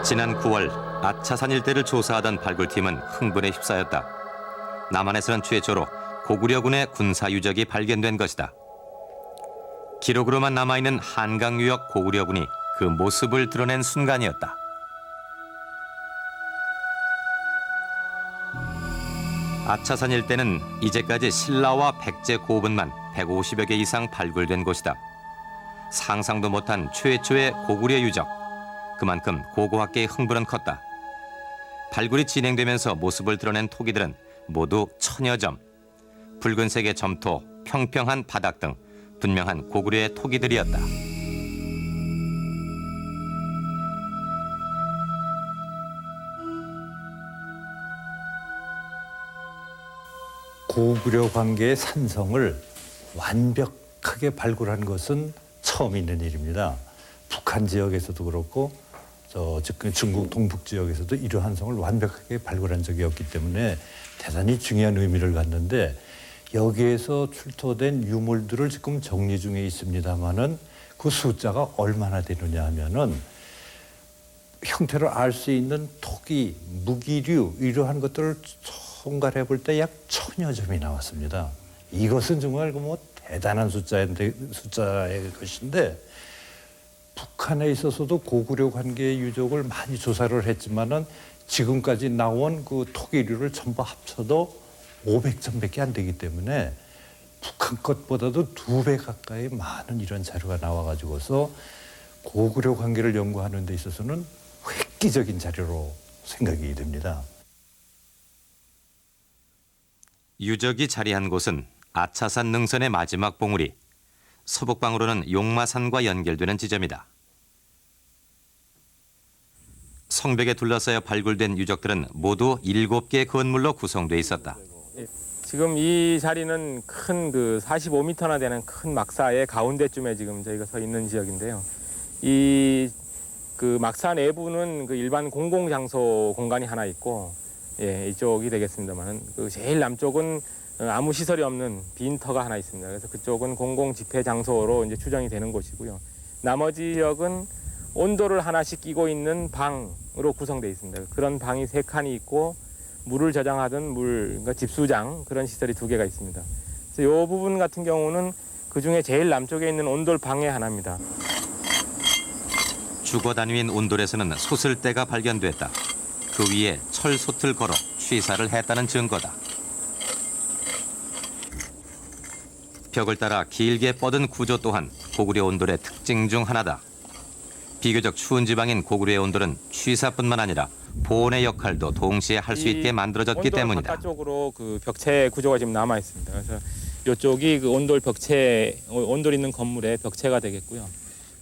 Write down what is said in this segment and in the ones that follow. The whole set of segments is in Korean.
지난 9월 아차산 일대를 조사하던 발굴팀은 흥분에 휩싸였다. 남한에서는 최초로 고구려군의 군사 유적이 발견된 것이다. 기록으로만 남아있는 한강 유역 고구려군이 그 모습을 드러낸 순간이었다. 아차산 일대는 이제까지 신라와 백제 고분만 150여 개 이상 발굴된 곳이다. 상상도 못한 최초의 고구려 유적. 그만큼 고고학계의 흥분은 컸다. 발굴이 진행되면서 모습을 드러낸 토기들은 모두 천여 점. 붉은색의 점토, 평평한 바닥 등 분명한 고구려의 토기들이었다. 고구려 관계의 산성을 완벽하게 발굴한 것은 처음 있는 일입니다. 북한 지역에서도 그렇고 중국 동북 지역에서도 이러한 성을 완벽하게 발굴한 적이 없기 때문에 대단히 중요한 의미를 갖는데, 여기에서 출토된 유물들을 지금 정리 중에 있습니다마는 그 숫자가 얼마나 되느냐 하면은 형태를 알 수 있는 토기, 무기류 이러한 것들을 총괄해 볼 때 약 1000여 점이 나왔습니다. 이것은 정말 대단한 숫자의 것인데, 북한에 있어서도 고구려 관계의 유적을 많이 조사를 했지만은 지금까지 나온 그 토기류를 전부 합쳐도 500점밖에 안 되기 때문에 북한 것보다도 2배 가까이 많은 이런 자료가 나와가지고서 고구려 관계를 연구하는 데 있어서는 획기적인 자료로 생각이 됩니다. 유적이 자리한 곳은 아차산 능선의 마지막 봉우리, 서북방으로는 용마산과 연결되는 지점이다. 성벽에 둘러싸여 발굴된 유적들은 모두 7개의 건물로 구성돼 있었다. 지금 이 자리는 큰 45m나 되는 큰 막사의 가운데쯤에 지금 저희가 서 있는 지역인데요. 이 막사 내부는 일반 공공장소 공간이 하나 있고, 이쪽이 되겠습니다만, 제일 남쪽은 아무 시설이 없는 빈터가 하나 있습니다. 그래서 그쪽은 공공 집회 장소로 이제 추정이 되는 곳이고요. 나머지 지역은 온도를 하나씩 끼고 있는 방으로 구성되어 있습니다. 그런 방이 3칸이 있고, 물을 저장하던 그러니까 집수장 그런 시설이 2개가 있습니다. 그래서 이 부분 같은 경우는 그 중에 제일 남쪽에 있는 온돌 방의 하나입니다. 주거 단위인 온돌에서는 솥을대가 발견됐다. 그 위에 철솥을 걸어 취사를 했다는 증거다. 벽을 따라 길게 뻗은 구조 또한 고구려 온돌의 특징 중 하나다. 비교적 추운 지방인 고구려의 온돌은 취사뿐만 아니라 보온의 역할도 동시에 할 수 있게 만들어졌기 때문이다. 바깥쪽으로 벽체 구조가 지금 남아 있습니다. 그래서 이쪽이 온돌 벽체, 온돌 있는 건물의 벽체가 되겠고요.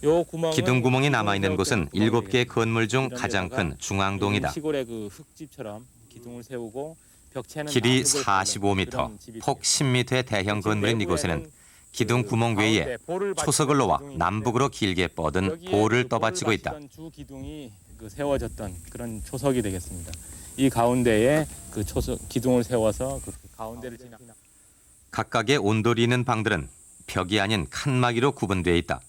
요 구멍은 기둥 구멍이 남아 있는 곳은 7개의 건물 중 가장 큰 중앙동이다. 시골의 흙집처럼 기둥을 세우고 벽체는 길이 45m, 폭 10m의 대형 건물인 이곳에는 기둥 구멍 외에 초석을 놓아 남북으로 길게 뻗은 볼을 떠받치고 있다. 주 기둥이 세워졌던 그런 초석이 되겠습니다. 이 가운데에 초석 기둥을 세워서 가운데를 지나. 각각의 온돌이 있는 방들은 벽이 아닌 칸막이로 구분되어 있다.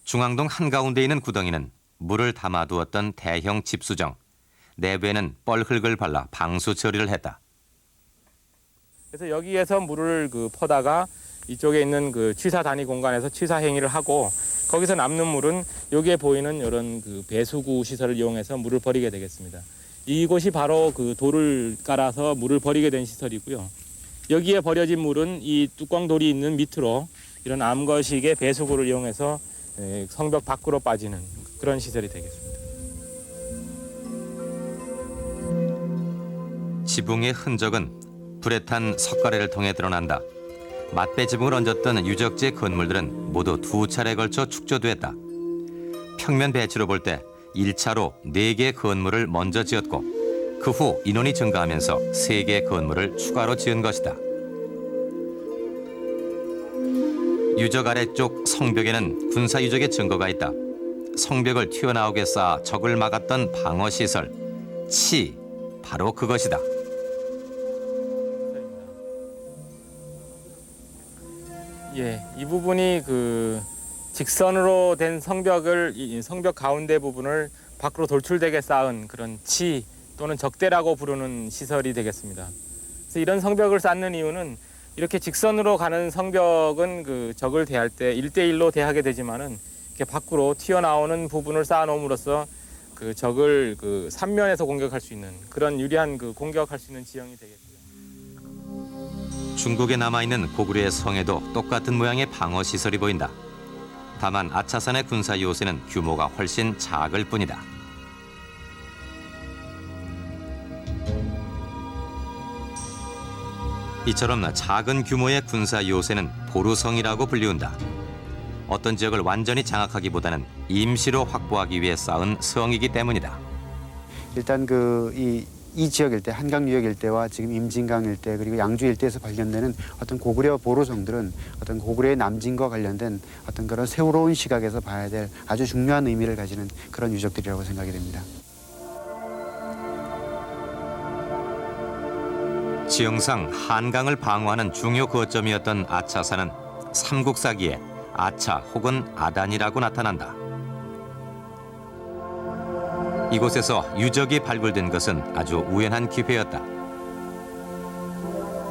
중앙동 한가운데 있는 구덩이는 물을 담아두었던 대형 집수정, 내부에는 뻘흙을 발라 방수 처리를 했다. 그래서 여기에서 물을 퍼다가 이쪽에 있는 취사 단위 공간에서 취사 행위를 하고, 거기서 남는 물은 여기에 보이는 이런 배수구 시설을 이용해서 물을 버리게 되겠습니다. 이곳이 바로 돌을 깔아서 물을 버리게 된 시설이고요. 여기에 버려진 물은 이 뚜껑 돌이 있는 밑으로 이런 암거식의 배수구를 이용해서 성벽 밖으로 빠지는 그런 시설이 되겠습니다. 지붕의 흔적은 불에 탄 석가래를 통해 드러난다. 맞배 지붕을 얹었던 유적지의 건물들은 모두 2차례에 걸쳐 축조됐다. 평면 배치로 볼 때 1차로 4개의 건물을 먼저 지었고, 그 후 인원이 증가하면서 3개의 건물을 추가로 지은 것이다. 유적 아래쪽 성벽에는 군사유적의 증거가 있다. 성벽을 튀어나오게 쌓아 적을 막았던 방어시설, 치, 바로 그것이다. 이 부분이 직선으로 된 성벽 가운데 부분을 밖으로 돌출되게 쌓은 그런 치 또는 적대라고 부르는 시설이 되겠습니다. 그래서 이런 성벽을 쌓는 이유는 이렇게 직선으로 가는 성벽은 그 적을 대할 때 1대1로 대하게 되지만은 이렇게 밖으로 튀어나오는 부분을 쌓아놓음으로써 그 적을 그 삼면에서 공격할 수 있는 그런 유리한 그 공격할 수 있는 지형이 되겠고요. 중국에 남아있는 고구려의 성에도 똑같은 모양의 방어 시설이 보인다. 다만 아차산의 군사 요새는 규모가 훨씬 작을 뿐이다. 이처럼 작은 규모의 군사 요새는 보루성이라고 불리운다. 어떤 지역을 완전히 장악하기보다는 임시로 확보하기 위해 쌓은 성이기 때문이다. 일단 이 지역 일대, 한강 유역 일대와 지금 임진강 일대 그리고 양주 일대에서 발견되는 어떤 고구려 보루성들은 어떤 고구려의 남진과 관련된 어떤 그런 새로운 시각에서 봐야 될 아주 중요한 의미를 가지는 그런 유적들이라고 생각이 됩니다. 지형상 한강을 방어하는 중요 거점이었던 아차산은 삼국사기에 아차 혹은 아단이라고 나타난다. 이곳에서 유적이 발굴된 것은 아주 우연한 기회였다.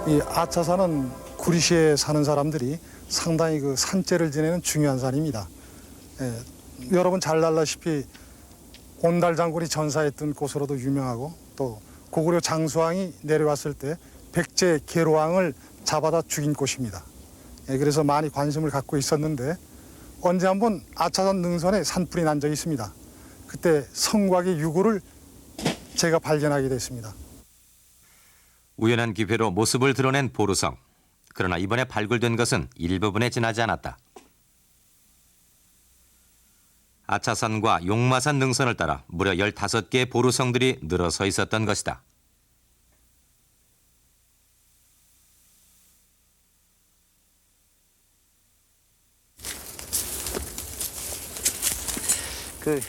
이 아차산은 구리시에 사는 사람들이 상당히 그 산재를 지내는 중요한 산입니다. 여러분 잘 알다시피 온달 장군이 전사했던 곳으로도 유명하고 또 고구려 장수왕이 내려왔을 때 백제 계로왕을 잡아다 죽인 곳입니다. 그래서 많이 관심을 갖고 있었는데 언제 한번 아차산 능선에 산불이 난 적이 있습니다. 그때 성곽의 유구를 제가 발견하게 됐습니다. 우연한 기회로 모습을 드러낸 보루성. 그러나 이번에 발굴된 것은 일부분에 지나지 않았다. 아차산과 용마산 능선을 따라 무려 15개의 보루성들이 늘어서 있었던 것이다.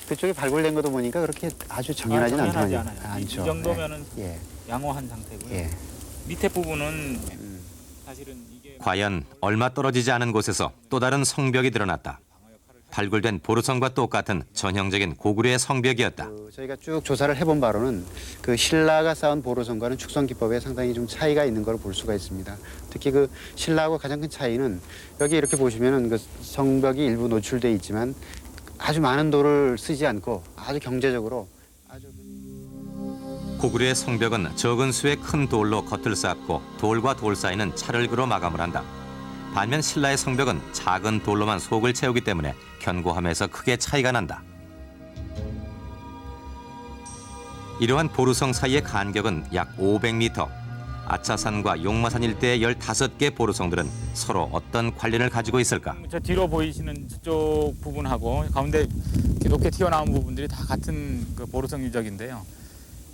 그쪽에 발굴된 것도 보니까 그렇게 아주 정연하진 정연하지 않더라고요. 않아요. 이 않죠. 정도면은 예. 양호한 상태고요. 예. 밑에 부분은 사실은 이게 과연 얼마 떨어지지 않은 곳에서 또 다른 성벽이 드러났다. 발굴된 보루성과 똑같은 전형적인 고구려의 성벽이었다. 저희가 쭉 조사를 해본 바로는 그 신라가 쌓은 보루성과는 축성 기법에 상당히 좀 차이가 있는 걸 볼 수가 있습니다. 특히 그 신라하고 가장 큰 차이는 여기 이렇게 보시면은 그 성벽이 일부 노출돼 있지만 아주 많은 돌을 쓰지 않고 아주 경제적으로 고구려의 성벽은 적은 수의 큰 돌로 겉을 쌓고 돌과 돌 사이는 찰흙으로 마감을 한다. 반면 신라의 성벽은 작은 돌로만 속을 채우기 때문에 견고함에서 크게 차이가 난다. 이러한 보루성 사이의 간격은 약 500m. 아차산과 용마산 일대의 15개 보루성들은 서로 어떤 관련을 가지고 있을까? 저 뒤로 보이시는 저쪽 부분하고 가운데 이렇게 높게 튀어나온 부분들이 다 같은 그 보루성 유적인데요.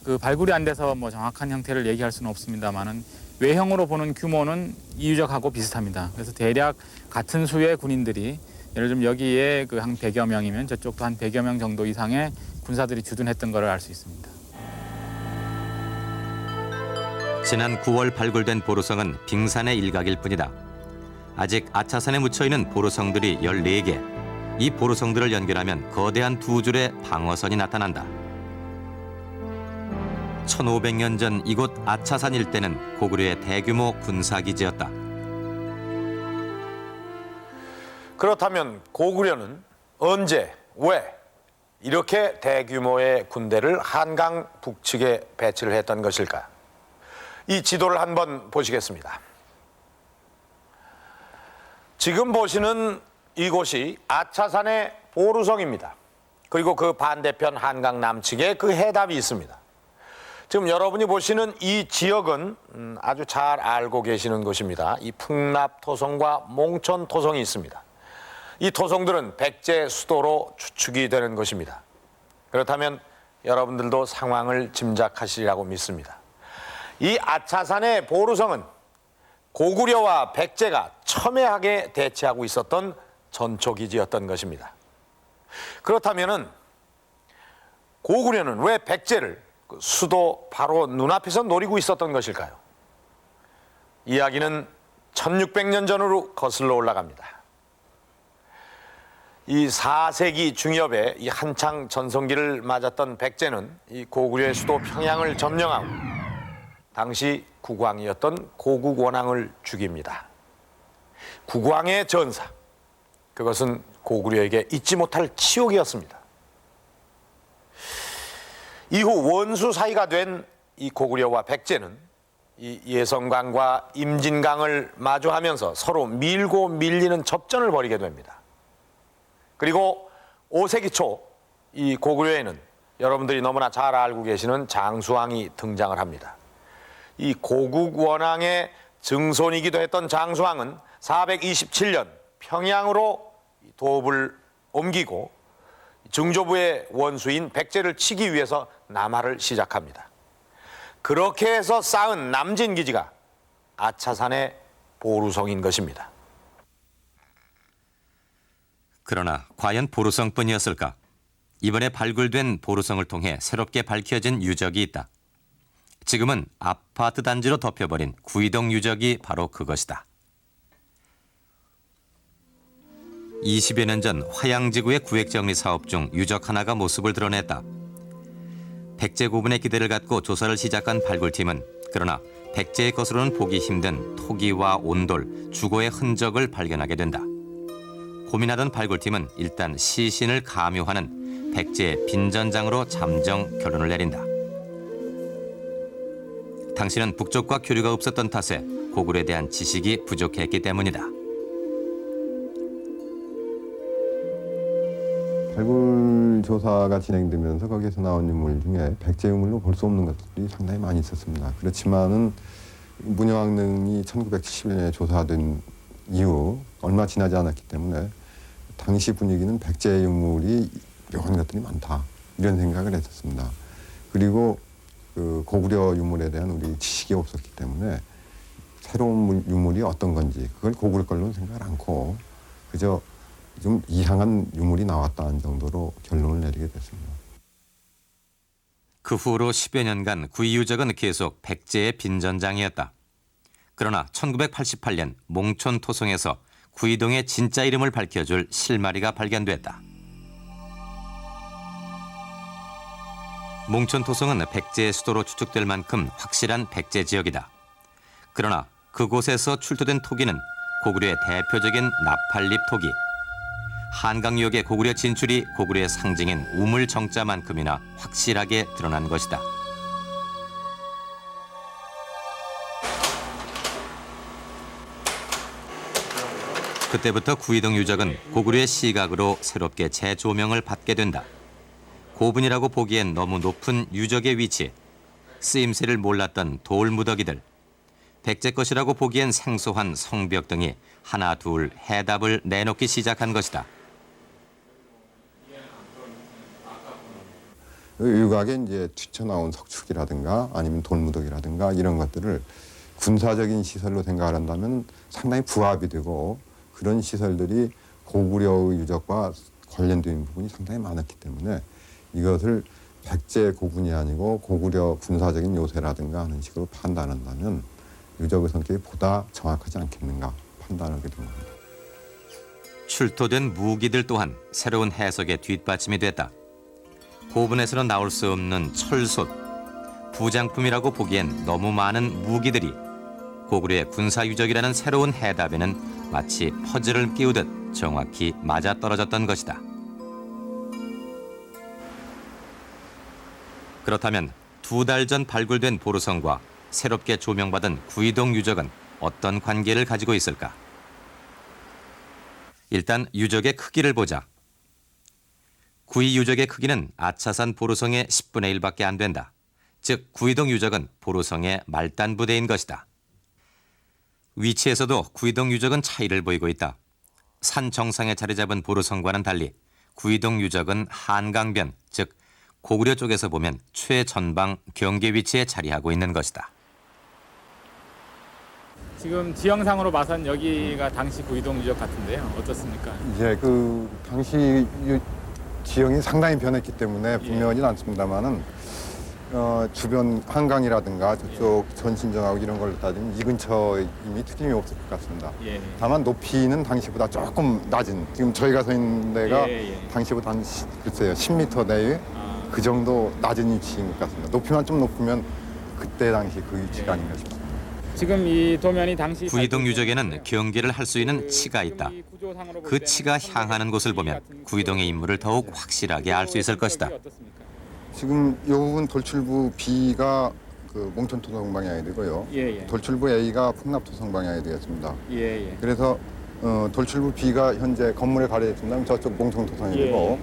그 발굴이 안 돼서 뭐 정확한 형태를 얘기할 수는 없습니다만은 외형으로 보는 규모는 이 유적하고 비슷합니다. 그래서 대략 같은 수의 군인들이 예를 들면 여기에 그 한 100여 명이면 저쪽도 한 100여 명 정도 이상의 군사들이 주둔했던 것을 알 수 있습니다. 지난 9월 발굴된 보루성은 빙산의 일각일 뿐이다. 아직 아차산에 묻혀있는 보루성들이 14개. 이 보루성들을 연결하면 거대한 두 줄의 방어선이 나타난다. 1500년 전 이곳 아차산 일대는 고구려의 대규모 군사기지였다. 그렇다면 고구려는 언제, 왜 이렇게 대규모의 군대를 한강 북측에 배치를 했던 것일까? 이 지도를 한번 보시겠습니다. 지금 보시는 이곳이 아차산의 보루성입니다. 그리고 그 반대편 한강 남측에 그 해답이 있습니다. 지금 여러분이 보시는 이 지역은 아주 잘 알고 계시는 곳입니다. 이 풍납토성과 몽천토성이 있습니다. 이 토성들은 백제 수도로 추측이 되는 것입니다. 그렇다면 여러분들도 상황을 짐작하시리라고 믿습니다. 이 아차산의 보루성은 고구려와 백제가 첨예하게 대치하고 있었던 전초기지였던 것입니다. 그렇다면 고구려는 왜 백제를 수도 바로 눈앞에서 노리고 있었던 것일까요? 이야기는 1600년 전으로 거슬러 올라갑니다. 이 4세기 중엽에 이 한창 전성기를 맞았던 백제는 이 고구려의 수도 평양을 점령하고 당시 국왕이었던 고국 원왕을 죽입니다. 국왕의 전사, 그것은 고구려에게 잊지 못할 치욕이었습니다. 이후 원수 사이가 된 이 고구려와 백제는 이 예성강과 임진강을 마주하면서 서로 밀고 밀리는 접전을 벌이게 됩니다. 그리고 5세기 초 이 고구려에는 여러분들이 너무나 잘 알고 계시는 장수왕이 등장을 합니다. 이 고국 원왕의 증손이기도 했던 장수왕은 427년 평양으로 도읍을 옮기고 증조부의 원수인 백제를 치기 위해서 남하를 시작합니다. 그렇게 해서 쌓은 남진 기지가 아차산의 보루성인 것입니다. 그러나 과연 보루성뿐이었을까? 이번에 발굴된 보루성을 통해 새롭게 밝혀진 유적이 있다. 지금은 아파트 단지로 덮여버린 구이동 유적이 바로 그것이다. 20여 년 전 화양지구의 구획정리 사업 중 유적 하나가 모습을 드러냈다. 백제 고분의 기대를 갖고 조사를 시작한 발굴팀은 그러나 백제의 것으로는 보기 힘든 토기와 온돌, 주거의 흔적을 발견하게 된다. 고민하던 발굴팀은 일단 시신을 감효하는 백제의 빈전장으로 잠정 결론을 내린다. 당시는 북쪽과 교류가 없었던 탓에 고구려에 대한 지식이 부족했기 때문이다. 발굴 조사가 진행되면서 거기에서 나온 유물 중에 백제 유물로 볼 수 없는 것들이 상당히 많이 있었습니다. 그렇지만은 문여왕릉이 1970년에 조사된 이후 얼마 지나지 않았기 때문에 당시 분위기는 백제 유물이 묘한 것들이 많다 이런 생각을 했었습니다. 그리고 그 고구려 유물에 대한 우리 지식이 없었기 때문에 새로운 유물이 어떤 건지 그걸 고구려 걸로는 생각을 않고 그저 좀 이상한 유물이 나왔다는 정도로 결론을 내리게 됐습니다. 그 후로 10여 년간 구이 유적은 계속 백제의 빈전장이었다. 그러나 1988년 몽촌 토성에서 구이동의 진짜 이름을 밝혀줄 실마리가 발견됐다. 몽촌 토성은 백제의 수도로 추측될 만큼 확실한 백제 지역이다. 그러나 그곳에서 출토된 토기는 고구려의 대표적인 나팔잎 토기. 한강유역의 고구려 진출이 고구려의 상징인 우물 정자만큼이나 확실하게 드러난 것이다. 그때부터 구이동 유적은 고구려의 시각으로 새롭게 재조명을 받게 된다. 고분이라고 보기엔 너무 높은 유적의 위치, 쓰임새를 몰랐던 돌무더기들, 백제 것이라고 보기엔 생소한 성벽 등이 하나 둘 해답을 내놓기 시작한 것이다. 유곽에 이제 튀쳐나온 석축이라든가 아니면 돌무더기라든가 이런 것들을 군사적인 시설로 생각을 한다면 상당히 부합이 되고 그런 시설들이 고구려의 유적과 관련된 부분이 상당히 많았기 때문에 이것을 백제 고군이 아니고 고구려 군사적인 요새라든가 하는 식으로 판단한다면 유적의 성격이 보다 정확하지 않겠는가 판단하게 된 겁니다. 출토된 무기들 또한 새로운 해석에 뒷받침이 됐다. 고분에서는 나올 수 없는 철솥, 부장품이라고 보기엔 너무 많은 무기들이 고구려의 군사유적이라는 새로운 해답에는 마치 퍼즐을 끼우듯 정확히 맞아떨어졌던 것이다. 그렇다면 2달 전 발굴된 보루성과 새롭게 조명받은 구이동 유적은 어떤 관계를 가지고 있을까? 일단 유적의 크기를 보자. 구이 유적의 크기는 아차산 보루성의 10분의 1밖에 안 된다. 즉 구이동 유적은 보루성의 말단부대인 것이다. 위치에서도 구이동 유적은 차이를 보이고 있다. 산 정상에 자리 잡은 보루성과는 달리 구이동 유적은 한강변, 즉 고구려 쪽에서 보면 최전방 경계 위치에 자리하고 있는 것이다. 지금 지형상으로 봐선 여기가 당시 구이동 유적 같은데요. 어떻습니까? 이제 그 당시 지형이 상당히 변했기 때문에 분명하진 않습니다만은 주변 한강이라든가 저쪽 전신정하고 이런 걸 따지면 이 근처에 이미 틀림이 없을 것 같습니다. 예. 다만 높이는 당시보다 조금 낮은, 지금 저희가 서 있는 데가 예, 예. 당시보다 글쎄요 10m 내에 그 정도 낮은 위치인 것 같습니다. 높이만 좀 높으면 그때 당시 그 위치가 아닌가 싶습니다. 지금 이 도면이 당시 구이동 유적에는 경계를 할 수 있는 치가 있다. 그 치가 향하는 곳을 보면 구이동의 인물을 더욱 확실하게 알 수 있을 것이다. 지금 이 부분 돌출부 B가 그 몽천토성 방향이 되고요. 예, 예. 돌출부 A가 풍납토성 방향이 되겠습니다. 예, 예. 그래서 돌출부 B가 현재 건물에 가려져 있습니다. 저쪽 몽천토성이 예. 되고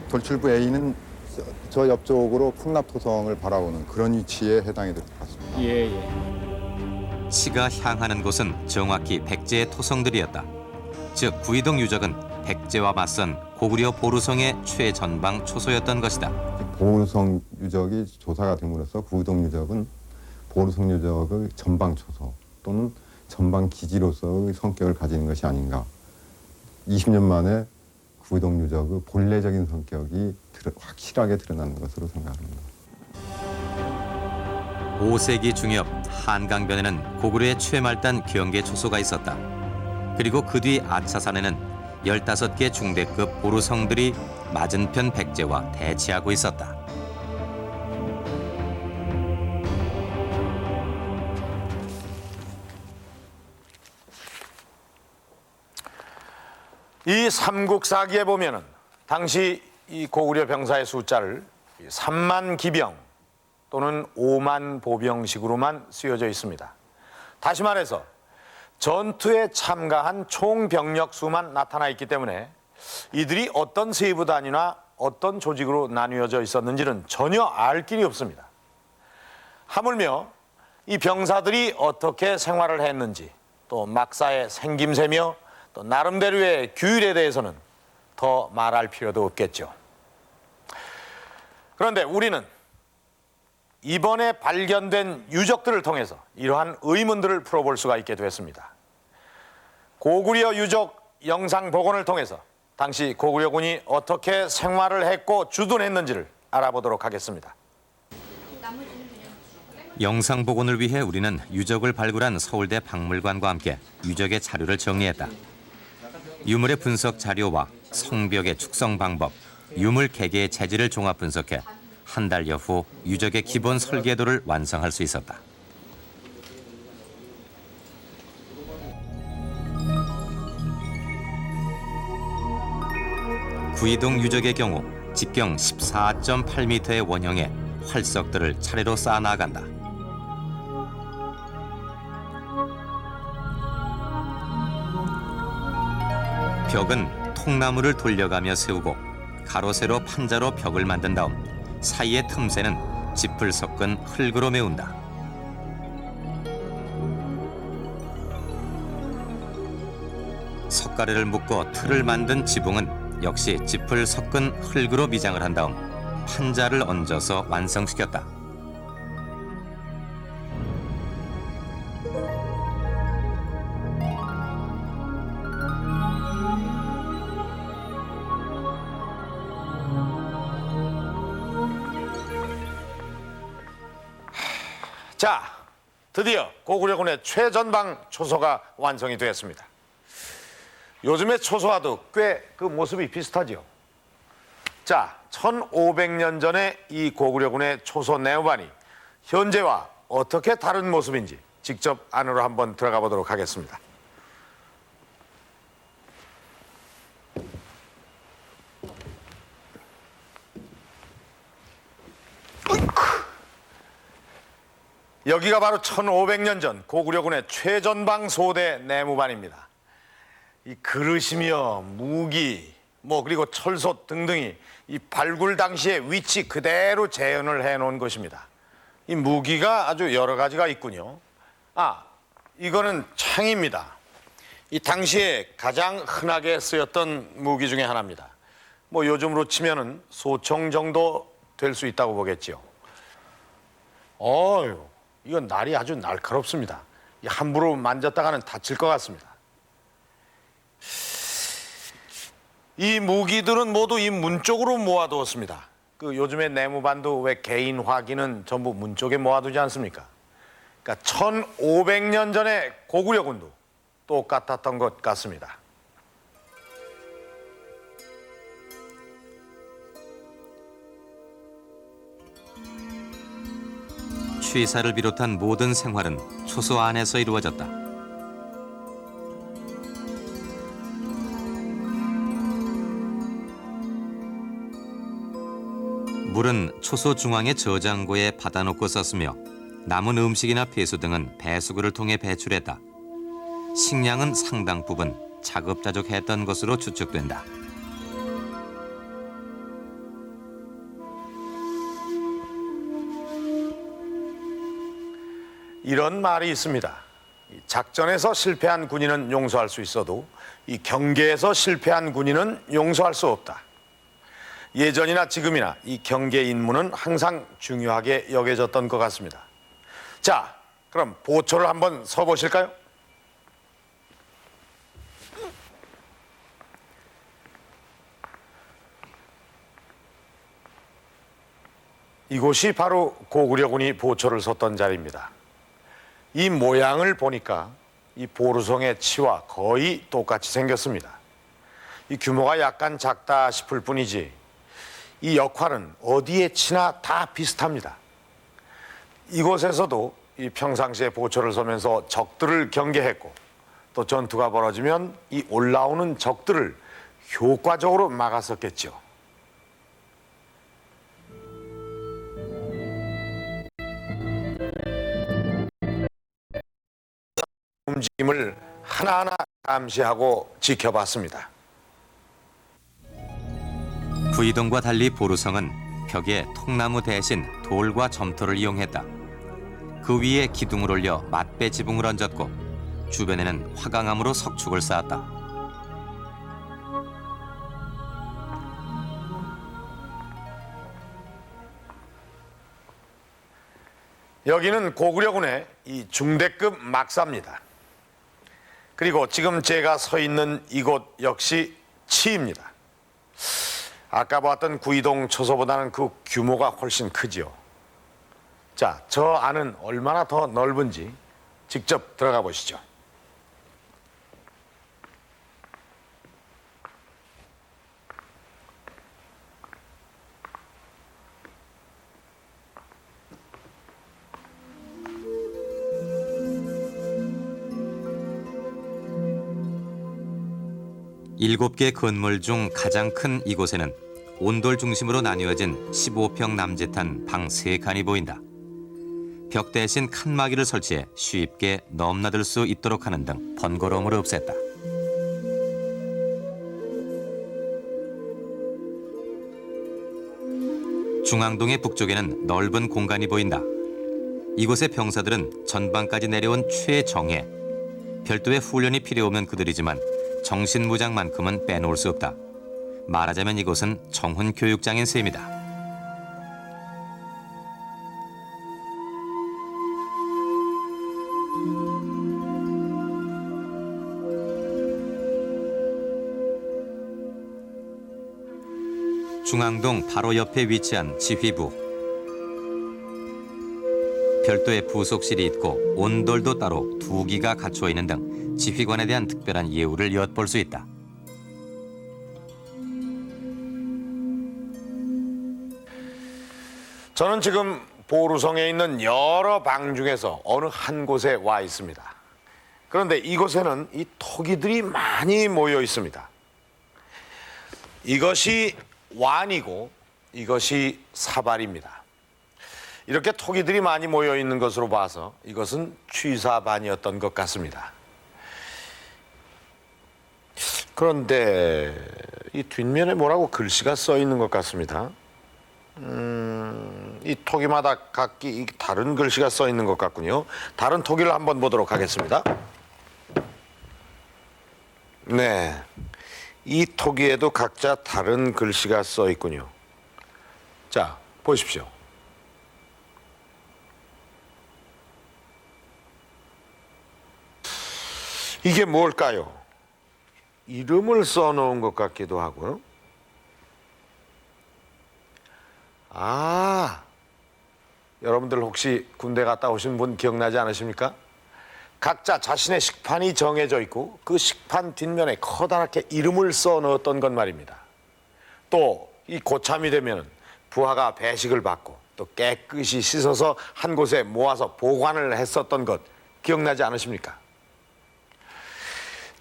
돌출부 A는 저 옆쪽으로 풍납토성을 바라보는 그런 위치에 해당이 될 것 같습니다. 예, 예. 치가 향하는 곳은 정확히 백제의 토성들이었다. 즉 구이동 유적은 백제와 맞선 고구려 보루성의 최전방 초소였던 것이다. 보루성 유적이 조사가 됨으로써 구이동 유적은 보루성 유적의 전방 초소 또는 전방 기지로서의 성격을 가지는 것이 아닌가. 20년 만에 구이동 유적의 본래적인 성격이 확실하게 드러나는 것으로 생각합니다. 5세기 중엽 한강변에는 고구려의 최말단 경계 초소가 있었다. 그리고 그 뒤 아차산에는 15개 중대급 보루성들이 맞은편 백제와 대치하고 있었다. 이 삼국사기에 보면은 당시 이 고구려 병사의 숫자를 3만 기병 또는 5만 보병식으로만 쓰여져 있습니다. 다시 말해서 전투에 참가한 총 병력 수만 나타나 있기 때문에 이들이 어떤 세부 단위나 어떤 조직으로 나뉘어져 있었는지는 전혀 알 길이 없습니다. 하물며 이 병사들이 어떻게 생활을 했는지 또 막사의 생김새며 또 나름대로의 규율에 대해서는 더 말할 필요도 없겠죠. 그런데 우리는 이번에 발견된 유적들을 통해서 이러한 의문들을 풀어볼 수가 있게 되었습니다. 고구려 유적 영상 복원을 통해서 당시 고구려군이 어떻게 생활을 했고 주둔했는지를 알아보도록 하겠습니다. 영상 복원을 위해 우리는 유적을 발굴한 서울대 박물관과 함께 유적의 자료를 정리했다. 유물의 분석 자료와 성벽의 축성 방법, 유물 개개의 재질을 종합 분석해 한 달여 후 유적의 기본 설계도를 완성할 수 있었다. 구이동 유적의 경우 직경 14.8m의 원형에 활석들을 차례로 쌓아나간다. 벽은 통나무를 돌려가며 세우고 가로 세로 판자로 벽을 만든 다음 사이의 틈새는 짚을 섞은 흙으로 메운다. 석가래를 묶고 틀을 만든 지붕은 역시 짚을 섞은 흙으로 미장을 한 다음 판자를 얹어서 완성시켰다. 자, 드디어 고구려군의 최전방 초소가 완성이 되었습니다. 요즘의 초소와도 꽤 그 모습이 비슷하죠. 자, 1500년 전에 이 고구려군의 초소 내무반이 현재와 어떻게 다른 모습인지 직접 안으로 한번 들어가 보도록 하겠습니다. 여기가 바로 1500년 전 고구려군의 최전방 소대 내무반입니다. 이 그릇이며 무기, 그리고 철솥 등등이 이 발굴 당시의 위치 그대로 재현을 해놓은 것입니다. 이 무기가 아주 여러 가지가 있군요. 이거는 창입니다. 이 당시에 가장 흔하게 쓰였던 무기 중에 하나입니다. 요즘으로 치면은 소총 정도 될 수 있다고 보겠지요. 이건 날이 아주 날카롭습니다. 함부로 만졌다가는 다칠 것 같습니다. 이 무기들은 모두 이 문 쪽으로 모아두었습니다. 그 요즘에 내무반도 왜 개인 확인은 전부 문 쪽에 모아두지 않습니까? 그러니까 1500년 전에 고구려군도 똑같았던 것 같습니다. 취사를 비롯한 모든 생활은 초소 안에서 이루어졌다. 물은 초소 중앙의 저장고에 받아놓고 썼으며 남은 음식이나 폐수 등은 배수구를 통해 배출했다. 식량은 상당 부분 자급자족했던 것으로 추측된다. 이런 말이 있습니다. 작전에서 실패한 군인은 용서할 수 있어도 이 경계에서 실패한 군인은 용서할 수 없다. 예전이나 지금이나 이 경계 임무는 항상 중요하게 여겨졌던 것 같습니다. 자, 그럼 보초를 한번 서보실까요? 이곳이 바로 고구려군이 보초를 섰던 자리입니다. 이 모양을 보니까 이 보루성의 치와 거의 똑같이 생겼습니다. 이 규모가 약간 작다 싶을 뿐이지 이 역할은 어디에 치나 다 비슷합니다. 이곳에서도 이 평상시에 보초를 서면서 적들을 경계했고 또 전투가 벌어지면 이 올라오는 적들을 효과적으로 막았었겠죠. 움직임을 하나하나 감시하고 지켜봤습니다. 구이동과 달리 보루성은 벽에 통나무 대신 돌과 점토를 이용했다. 그 위에 기둥을 올려 맞배 지붕을 얹었고 주변에는 화강암으로 석축을 쌓았다. 여기는 고구려군의 이 중대급 막사입니다. 그리고 지금 제가 서 있는 이곳 역시 치입니다. 아까 봤던 구이동 초소보다는 그 규모가 훨씬 크죠. 자, 저 안은 얼마나 더 넓은지 직접 들어가 보시죠. 일곱 개 건물 중 가장 큰 이곳에는 온돌 중심으로 나뉘어진 15평 남짓한 방 3칸이 보인다. 벽 대신 칸막이를 설치해 쉽게 넘나들 수 있도록 하는 등 번거로움을 없앴다. 중앙동의 북쪽에는 넓은 공간이 보인다. 이곳의 병사들은 전방까지 내려온 최정예. 별도의 훈련이 필요 없는 그들이지만 정신무장만큼은 빼놓을 수 없다. 말하자면 이곳은 정훈 교육장인 셈이다. 중앙동 바로 옆에 위치한 지휘부. 별도의 부속실이 있고 온돌도 따로 2기가 갖추어 있는 등 지휘관에 대한 특별한 예우를 엿볼 수 있다. 저는 지금 보루성에 있는 여러 방 중에서 어느 한 곳에 와 있습니다. 그런데 이곳에는 이 토기들이 많이 모여 있습니다. 이것이 완이고 이것이 사발입니다. 이렇게 토기들이 많이 모여 있는 것으로 봐서 이것은 취사반이었던 것 같습니다. 그런데 이 뒷면에 뭐라고 글씨가 써 있는 것 같습니다. 이 토기마다 각기 다른 글씨가 써 있는 것 같군요. 다른 토기를 한번 보도록 하겠습니다. 네, 이 토기에도 각자 다른 글씨가 써 있군요. 자, 보십시오. 이게 뭘까요? 이름을 써놓은 것 같기도 하고요. 아, 여러분들 혹시 군대 갔다 오신 분 기억나지 않으십니까? 각자 자신의 식판이 정해져 있고 그 식판 뒷면에 커다랗게 이름을 써 넣었던 것 말입니다. 또 이 고참이 되면 부하가 배식을 받고 또 깨끗이 씻어서 한 곳에 모아서 보관을 했었던 것 기억나지 않으십니까?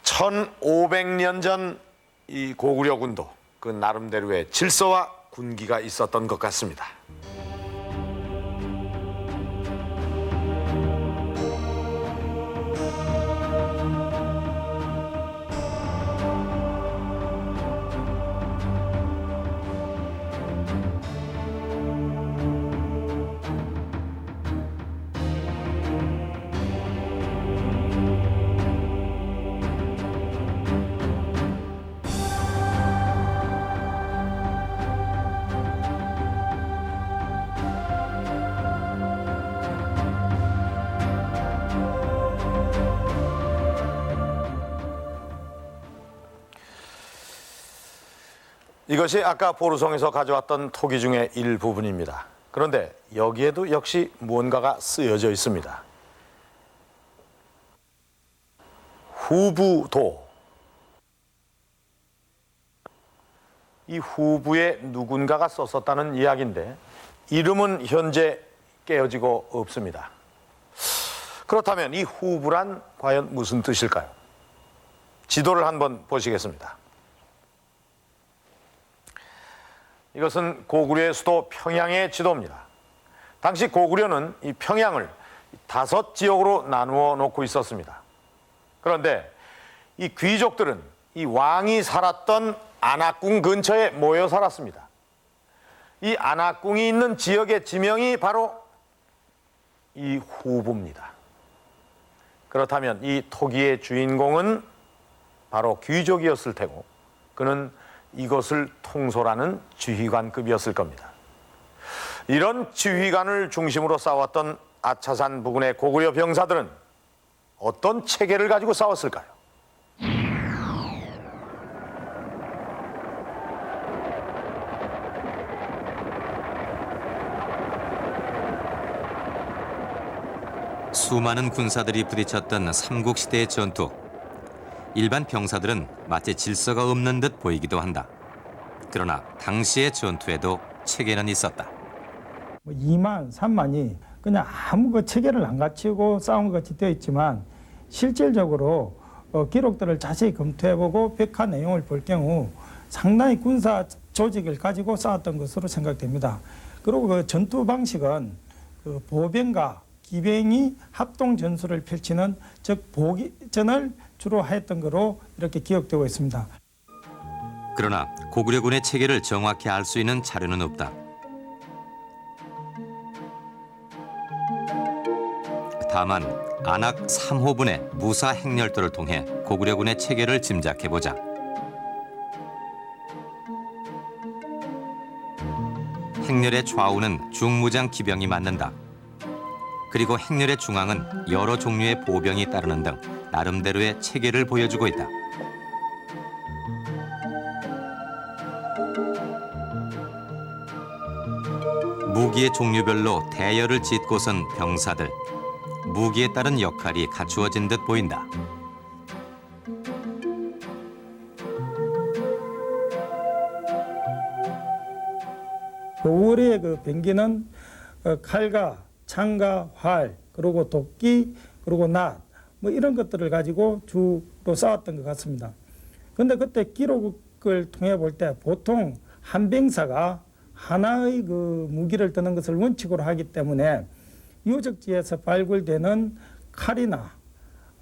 1500년 전 이 고구려군도 그 나름대로의 질서와 군기가 있었던 것 같습니다. 이것이 아까 보루성에서 가져왔던 토기 중의 일부분입니다. 그런데 여기에도 역시 무언가가 쓰여져 있습니다. 후부도. 이 후부에 누군가가 썼었다는 이야기인데 이름은 현재 깨어지고 없습니다. 그렇다면 이 후부란 과연 무슨 뜻일까요? 지도를 한번 보시겠습니다. 이것은 고구려의 수도 평양의 지도입니다. 당시 고구려는 이 평양을 5 지역으로 나누어 놓고 있었습니다. 그런데 이 귀족들은 이 왕이 살았던 안악궁 근처에 모여 살았습니다. 이 안악궁이 있는 지역의 지명이 바로 이 후부입니다. 그렇다면 이 토기의 주인공은 바로 귀족이었을 테고 그는 이것을 통솔하는 지휘관급이었을 겁니다. 이런 지휘관을 중심으로 싸웠던 아차산 부근의 고구려 병사들은 어떤 체계를 가지고 싸웠을까요? 수많은 군사들이 부딪혔던 삼국시대의 전투. 일반 병사들은 마치 질서가 없는 듯 보이기도 한다. 그러나 당시의 전투에도 체계는 있었다. 2만, 3만이 그냥 아무 그 체계를 안 갖추고 싸운 것 같이 되어 있지만 실질적으로 기록들을 자세히 검토해보고 벽화 내용을 볼 경우 상당히 군사 조직을 가지고 싸웠던 것으로 생각됩니다. 그리고 그 전투 방식은 그 보병과 기병이 합동 전술을 펼치는 즉 보기전을 주로 하였던 것으로 이렇게 기억되고 있습니다. 그러나 고구려군의 체계를 정확히 알 수 있는 자료는 없다. 다만 안악 3호분의 무사 행렬도를 통해 고구려군의 체계를 짐작해보자. 행렬의 좌우는 중무장 기병이 맞는다. 그리고 행렬의 중앙은 여러 종류의 보병이 따르는 등 나름대로의 체계를 보여주고 있다. 무기의 종류별로 대열을 짓고 선 병사들. 무기에 따른 역할이 갖추어진 듯 보인다. 고구려의 그 병기는 칼과 창과 활, 그리고 도끼, 그리고 낫, 뭐 이런 것들을 가지고 주로 싸웠던 것 같습니다. 그런데 그때 기록을 통해 볼 때 보통 한 병사가 하나의 그 무기를 드는 것을 원칙으로 하기 때문에 유적지에서 발굴되는 칼이나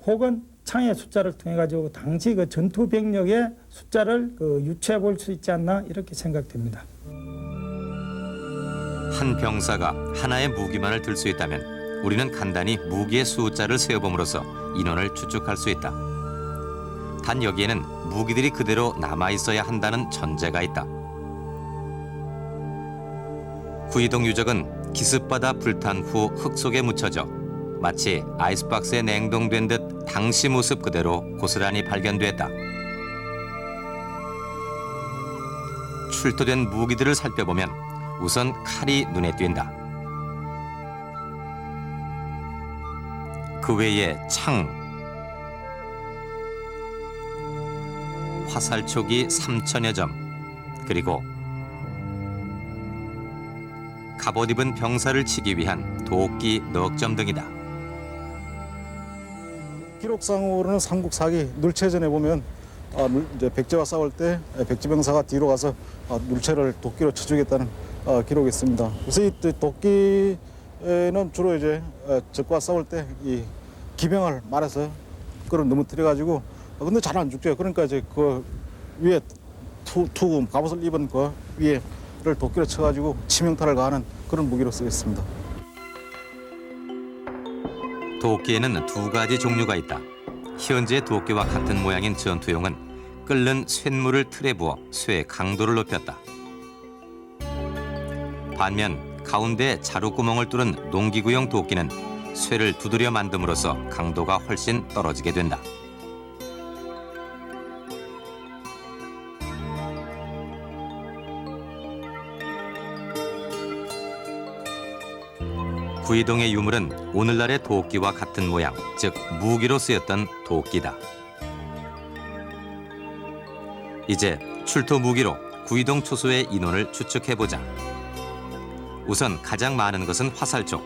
혹은 창의 숫자를 통해 가지고 당시 그 전투 병력의 숫자를 유추해 볼 수 있지 않나 이렇게 생각됩니다. 한 병사가 하나의 무기만을 들 수 있다면 우리는 간단히 무기의 숫자를 세어봄으로써 인원을 추측할 수 있다. 단 여기에는 무기들이 그대로 남아있어야 한다는 전제가 있다. 구이동 유적은 기습받아 불탄 후 흙 속에 묻혀져 마치 아이스박스에 냉동된 듯 당시 모습 그대로 고스란히 발견됐다. 출토된 무기들을 살펴보면 우선 칼이 눈에 띈다. 그 외에 창, 화살촉이 3,000여 점, 그리고 갑옷 입은 병사를 치기 위한 도끼 넉 점 등이다. 기록상으로는 삼국사기 눌체전에 보면 이제 백제와 싸울 때 백제 병사가 뒤로 가서 눌체를 도끼로 쳐주겠다는 기록이 있습니다. 그래서 이 도끼는 주로 이제 적과 싸울 때 이 기병을 말아서 그걸 넘어뜨려 가지고 근데 잘 안 죽죠. 그러니까 이제 그 위에 투구 갑옷을 입은 그 위에를 도끼로 쳐가지고 치명타를 가하는 그런 무기로 쓰겠습니다. 도끼에는 두 가지 종류가 있다. 현재 도끼와 같은 모양인 전투용은 끓는 쇳물을 틀에 부어 쇠의 강도를 높였다. 반면 가운데 자루구멍을 뚫은 농기구용 도끼는 쇠를 두드려 만듦으로써 강도가 훨씬 떨어지게 된다. 구이동의 유물은 오늘날의 도끼와 같은 모양, 즉 무기로 쓰였던 도끼다. 이제 출토 무기로 구이동 초소의 인원을 추측해보자. 우선 가장 많은 것은 화살촉.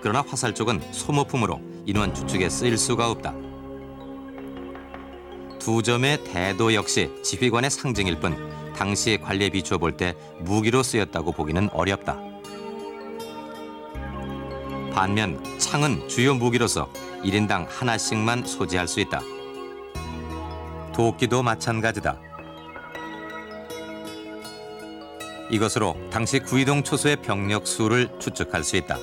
그러나 화살촉은 소모품으로 인원 추측에 쓰일 수가 없다. 두 점의 대도 역시 지휘관의 상징일 뿐 당시의 관리에 비추어 볼 때 무기로 쓰였다고 보기는 어렵다. 반면 창은 주요 무기로서 1인당 하나씩만 소지할 수 있다. 도끼도 마찬가지다. 이것으로 당시 구이동 초소의 병력 수를 추측할 수 있다.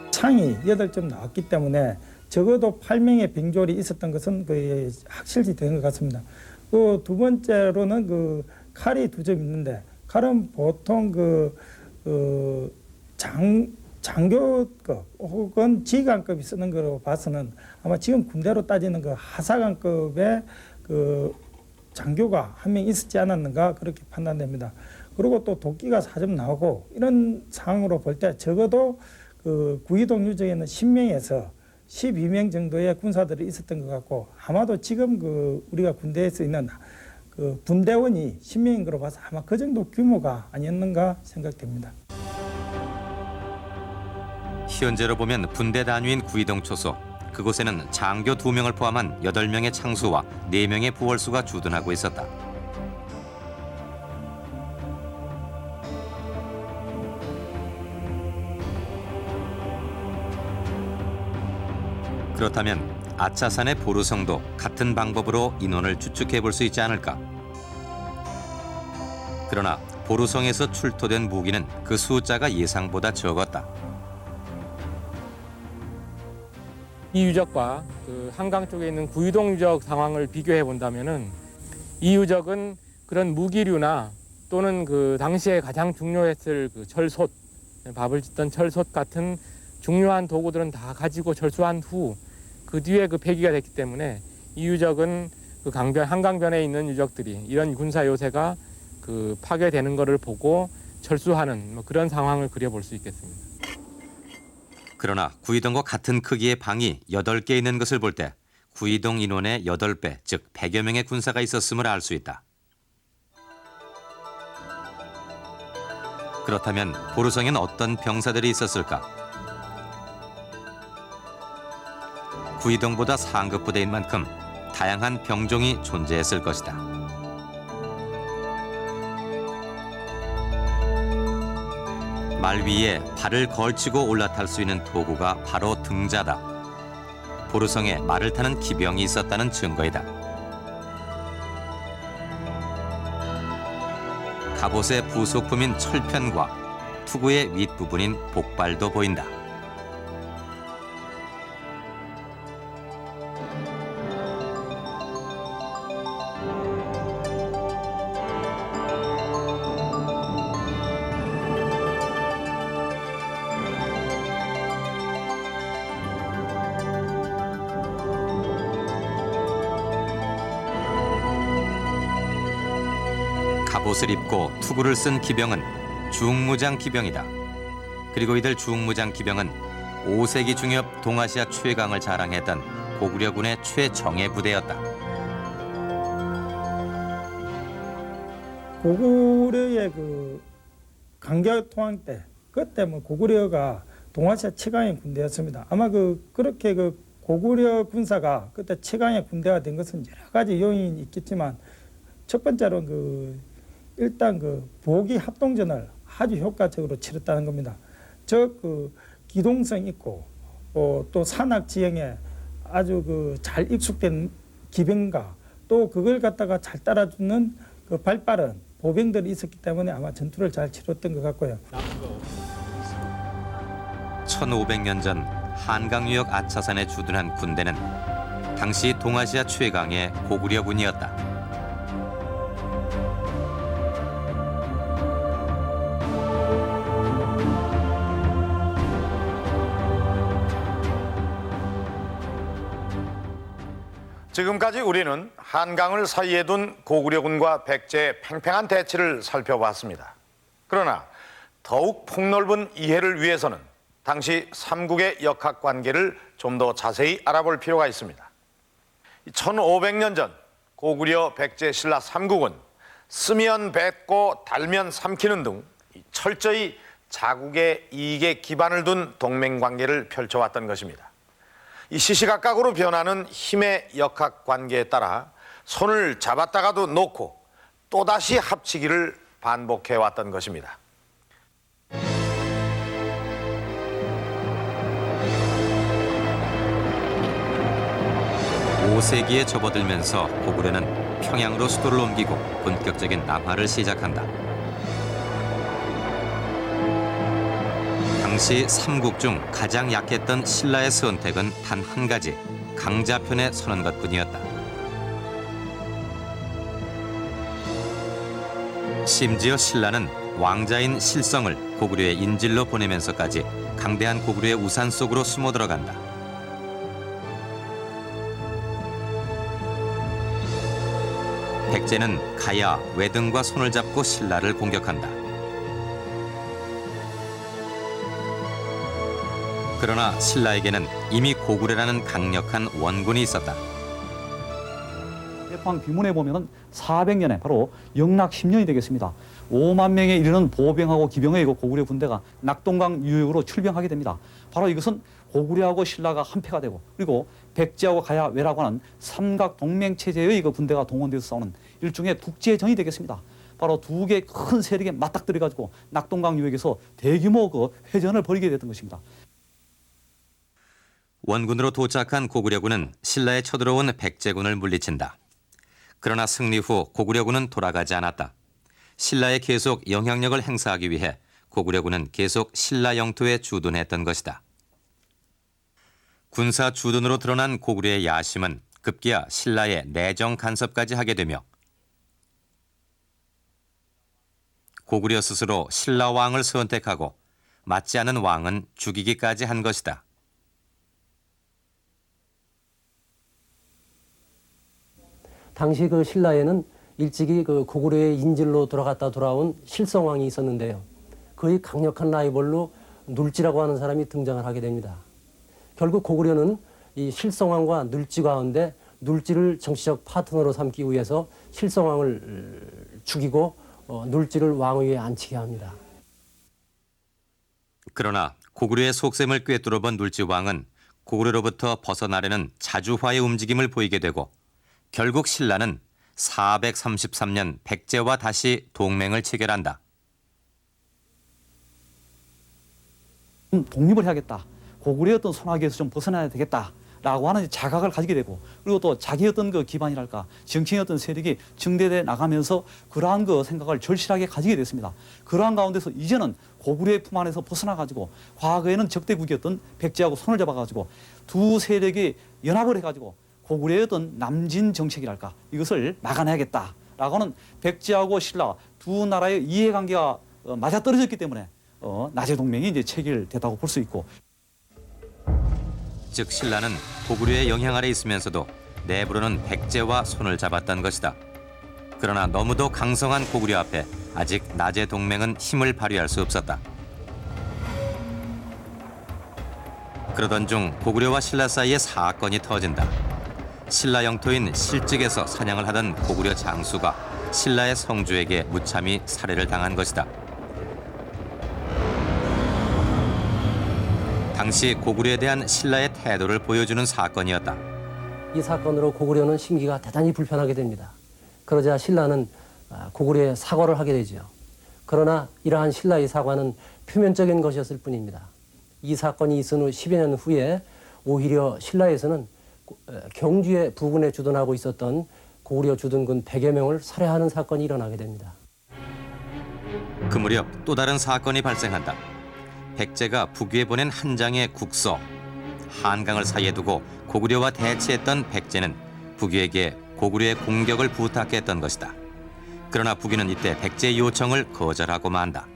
창이 8점 나왔기 때문에 적어도 8명의 병졸이 있었던 것은 거의 확실시 된 것 같습니다. 그 두 번째로는 그 칼이 2점 있는데 칼은 보통 장교급 혹은 지휘관급이 쓰는 거로 봐서는 아마 지금 군대로 따지는 그 하사관급의 그 장교가 한 명 있었지 않았는가 그렇게 판단됩니다. 그리고 또 도끼가 4점 나오고 이런 상황으로 볼 때 적어도 그 구이동 유적에는 10명에서 12명 정도의 군사들이 있었던 것 같고 아마도 지금 그 우리가 군대에 서 있는 그 분대원이 10명인 거로 봐서 아마 그 정도 규모가 아니었는가 생각됩니다. 현재로 보면 분대 단위인 구이동 초소. 그곳에는 장교 2명을 포함한 8명의 창수와 4명의 부월수가 주둔하고 있었다. 그렇다면 아차산의 보루성도 같은 방법으로 인원을 추측해 볼 수 있지 않을까? 그러나 보루성에서 출토된 무기는 그 숫자가 예상보다 적었다. 이 유적과 그 한강 쪽에 있는 구이동 유적 상황을 비교해 본다면은 이 유적은 그런 무기류나 또는 그 당시에 가장 중요했을 그 철솥, 밥을 짓던 철솥 같은 중요한 도구들은 다 가지고 철수한 후 그 뒤에 그 폐기가 됐기 때문에 이 유적은 그 한강변에 있는 유적들이 이런 군사 요새가 그 파괴되는 것을 보고 철수하는 뭐 그런 상황을 그려볼 수 있겠습니다. 그러나 구이동과 같은 크기의 방이 8개 있는 것을 볼 때 구이동 인원의 8배, 즉 100여 명의 군사가 있었음을 알 수 있다. 그렇다면 보루성엔 어떤 병사들이 있었을까? 구이동보다 상급 부대인 만큼 다양한 병종이 존재했을 것이다. 말 위에 발을 걸치고 올라탈 수 있는 도구가 바로 등자다. 보루성에 말을 타는 기병이 있었다는 증거이다. 갑옷의 부속품인 철편과 투구의 윗부분인 복발도 보인다. 갑옷을 입고 투구를 쓴 기병은 중무장 기병이다. 그리고 이들 중무장 기병은 5세기 중엽 동아시아 최강을 자랑했던 고구려군의 최정예 부대였다. 고구려의 그 강경 통항 때 그때 뭐 고구려가 동아시아 최강의 군대였습니다. 아마 그렇게 고구려 군사가 그때 최강의 군대가 된 것은 여러 가지 요인이 있겠지만 첫 번째로 일단 보기 합동전을 아주 효과적으로 치렀다는 겁니다. 즉 기동성 있고 또 산악 지형에 아주 잘 익숙된 기병과 또 그걸 갖다가 잘 따라주는 발빠른 보병들이 있었기 때문에 아마 전투를 잘 치렀던 것 같고요. 1500년 전 한강 유역 아차산에 주둔한 군대는 당시 동아시아 최강의 고구려군이었다. 지금까지 우리는 한강을 사이에 둔 고구려군과 백제의 팽팽한 대치를 살펴봤습니다. 그러나 더욱 폭넓은 이해를 위해서는 당시 삼국의 역학관계를 좀 더 자세히 알아볼 필요가 있습니다. 1500년 전 고구려 백제 신라 삼국은 쓰면 뱉고 달면 삼키는 등 철저히 자국의 이익에 기반을 둔 동맹관계를 펼쳐왔던 것입니다. 이 시시각각으로 변하는 힘의 역학관계에 따라 손을 잡았다가도 놓고 또다시 합치기를 반복해왔던 것입니다. 5세기에 접어들면서 고구려는 평양으로 수도를 옮기고 본격적인 남하를 시작한다. 당시 삼국 중 가장 약했던 신라의 선택은 단 한 가지, 강자편에 서는 것뿐이었다. 심지어 신라는 왕자인 실성을 고구려의 인질로 보내면서까지 강대한 고구려의 우산 속으로 숨어 들어간다. 백제는 가야, 외등과 손을 잡고 신라를 공격한다. 그러나 신라에게는 이미 고구려라는 강력한 원군이 있었다. 대포항 비문에 보면은 400년에 바로 영락 10년이 되겠습니다. 5만 명에 이르는 보병하고 기병의 고구려 군대가 낙동강 유역으로 출병하게 됩니다. 바로 이것은 고구려하고 신라가 한패가 되고 그리고 백제하고 가야, 외라고 하는 삼각 동맹 체제의 군대가 동원돼서 싸우는 일종의 국제전이 되겠습니다. 바로 두 개 큰 세력에 맞닥뜨려 가지고 낙동강 유역에서 대규모 회전을 벌이게 됐던 것입니다. 원군으로 도착한 고구려군은 신라에 쳐들어온 백제군을 물리친다. 그러나 승리 후 고구려군은 돌아가지 않았다. 신라에 계속 영향력을 행사하기 위해 고구려군은 계속 신라 영토에 주둔했던 것이다. 군사 주둔으로 드러난 고구려의 야심은 급기야 신라의 내정 간섭까지 하게 되며 고구려 스스로 신라 왕을 선택하고 맞지 않은 왕은 죽이기까지 한 것이다. 당시 신라에는 일찍이 고구려의 인질로 들어갔다 돌아온 실성왕이 있었는데요. 그의 강력한 라이벌로 눌지라고 하는 사람이 등장을 하게 됩니다. 결국 고구려는 이 실성왕과 눌지 가운데 눌지를 정치적 파트너로 삼기 위해서 실성왕을 죽이고 눌지를 왕위에 앉히게 합니다. 그러나 고구려의 속셈을 꿰뚫어본 눌지 왕은 고구려로부터 벗어나려는 자주화의 움직임을 보이게 되고 결국 신라는 433년 백제와 다시 동맹을 체결한다. 독립을 해야겠다. 고구려의 어떤 손아귀에서 좀 벗어나야 되겠다라고 하는 자각을 가지게 되고 그리고 또 자기의 어떤 기반이랄까 정치의 어떤 세력이 증대돼 나가면서 그러한 생각을 절실하게 가지게 됐습니다. 그러한 가운데서 이제는 고구려의 품 안에서 벗어나 가지고 과거에는 적대국이었던 백제하고 손을 잡아 가지고 두 세력이 연합을 해 가지고 고구려의 어떤 남진 정책이랄까 이것을 막아내야겠다라고 하는 백제하고 신라 두 나라의 이해관계가 맞아떨어졌기 때문에 나제 동맹이 이제 체결됐다고 볼 수 있고. 즉 신라는 고구려의 영향 아래 있으면서도 내부로는 백제와 손을 잡았던 것이다. 그러나 너무도 강성한 고구려 앞에 아직 낮의 동맹은 힘을 발휘할 수 없었다. 그러던 중 고구려와 신라 사이에 사건이 터진다. 신라 영토인 실직에서 사냥을 하던 고구려 장수가 신라의 성주에게 무참히 살해를 당한 것이다. 당시 고구려에 대한 신라의 태도를 보여주는 사건이었다. 이 사건으로 고구려는 심기가 대단히 불편하게 됩니다. 그러자 신라는 고구려에 사과를 하게 되죠. 그러나 이러한 신라의 사과는 표면적인 것이었을 뿐입니다. 이 사건이 있은 후 10여 년 후에 오히려 신라에서는 경주에 부근에 주둔하고 있었던 고구려 주둔군 100여 명을 살해하는 사건이 일어나게 됩니다. 그 무렵 또 다른 사건이 발생한다. 백제가 북위에 보낸 한 장의 국서, 한강을 사이에 두고 고구려와 대치했던 백제는 북위에게 고구려의 공격을 부탁했던 것이다. 그러나 북위는 이때 백제의 요청을 거절하고 만다.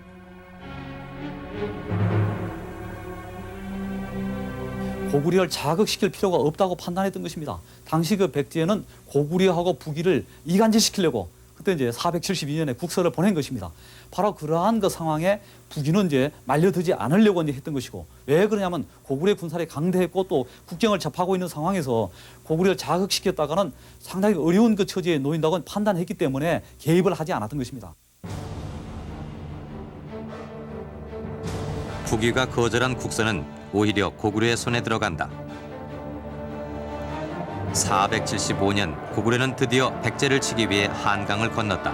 고구려를 자극시킬 필요가 없다고 판단했던 것입니다. 당시 그 백제는 고구려하고 북위를 이간질시키려고 그때 이제 472년에 국서를 보낸 것입니다. 바로 그러한 그 상황에 북위는 이제 말려들지 않으려고 이제 했던 것이고, 왜 그러냐면 고구려의 군사력이 강대했고 또 국경을 접하고 있는 상황에서 고구려를 자극시켰다가는 상당히 어려운 그 처지에 놓인다고 판단했기 때문에 개입을 하지 않았던 것입니다. 북위가 거절한 국서는 오히려 고구려의 손에 들어간다. 475년 고구려는 드디어 백제를 치기 위해 한강을 건넜다.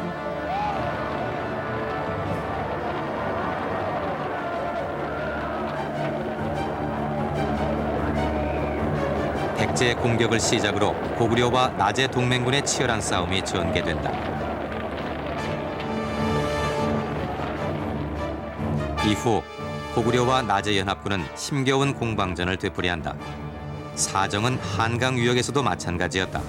백제의 공격을 시작으로 고구려와 나제 동맹군의 치열한 싸움이 전개된다. 이후 고구려와 나제 연합군은 힘겨운 공방전을 되풀이한다. 사정은 한강 유역에서도 마찬가지였다.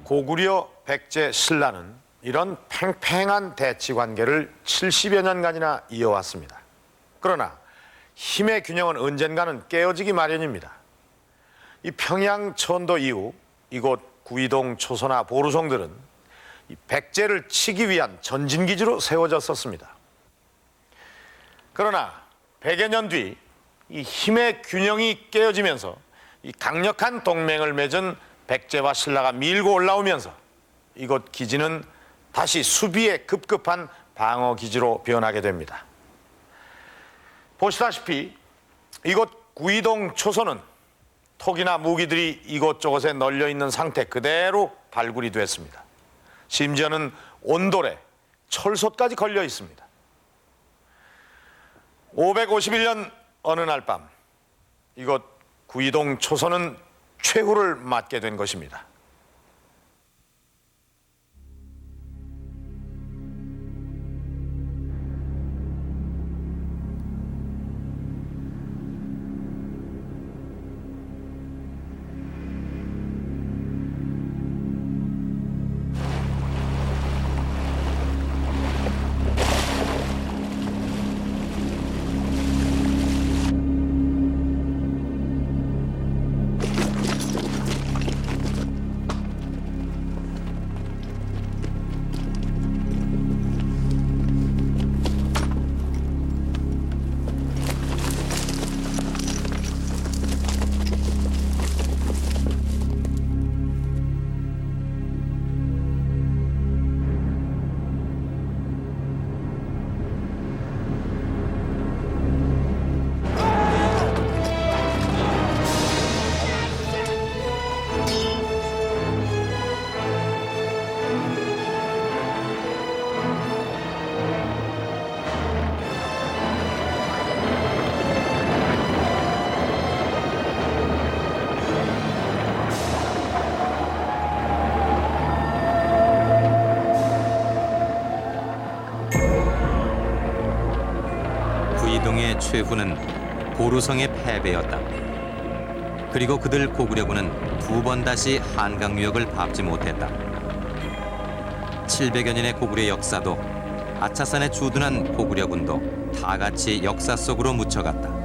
고구려, 백제, 신라는 이런 팽팽한 대치 관계를 70여 년간이나 이어왔습니다. 그러나 힘의 균형은 언젠가는 깨어지기 마련입니다. 이 평양 천도 이후 이곳 구이동, 초소나 보루송들은 이 백제를 치기 위한 전진기지로 세워졌었습니다. 그러나 100여 년 뒤 이 힘의 균형이 깨어지면서 이 강력한 동맹을 맺은 백제와 신라가 밀고 올라오면서 이곳 기지는 다시 수비에 급급한 방어 기지로 변하게 됩니다. 보시다시피 이곳 구이동 초소는 톡이나 무기들이 이곳저곳에 널려 있는 상태 그대로 발굴이 됐습니다. 심지어는 온돌에 철솥까지 걸려 있습니다. 551년 어느 날 밤 이곳 구이동 초소는 최후를 맞게 된 것입니다. 구이동의 최후는 보루성의 패배였다. 그리고 그들 고구려군은 두 번 다시 한강 유역을 밟지 못했다. 700여 년의 고구려 역사도 아차산에 주둔한 고구려군도 다 같이 역사 속으로 묻혀갔다.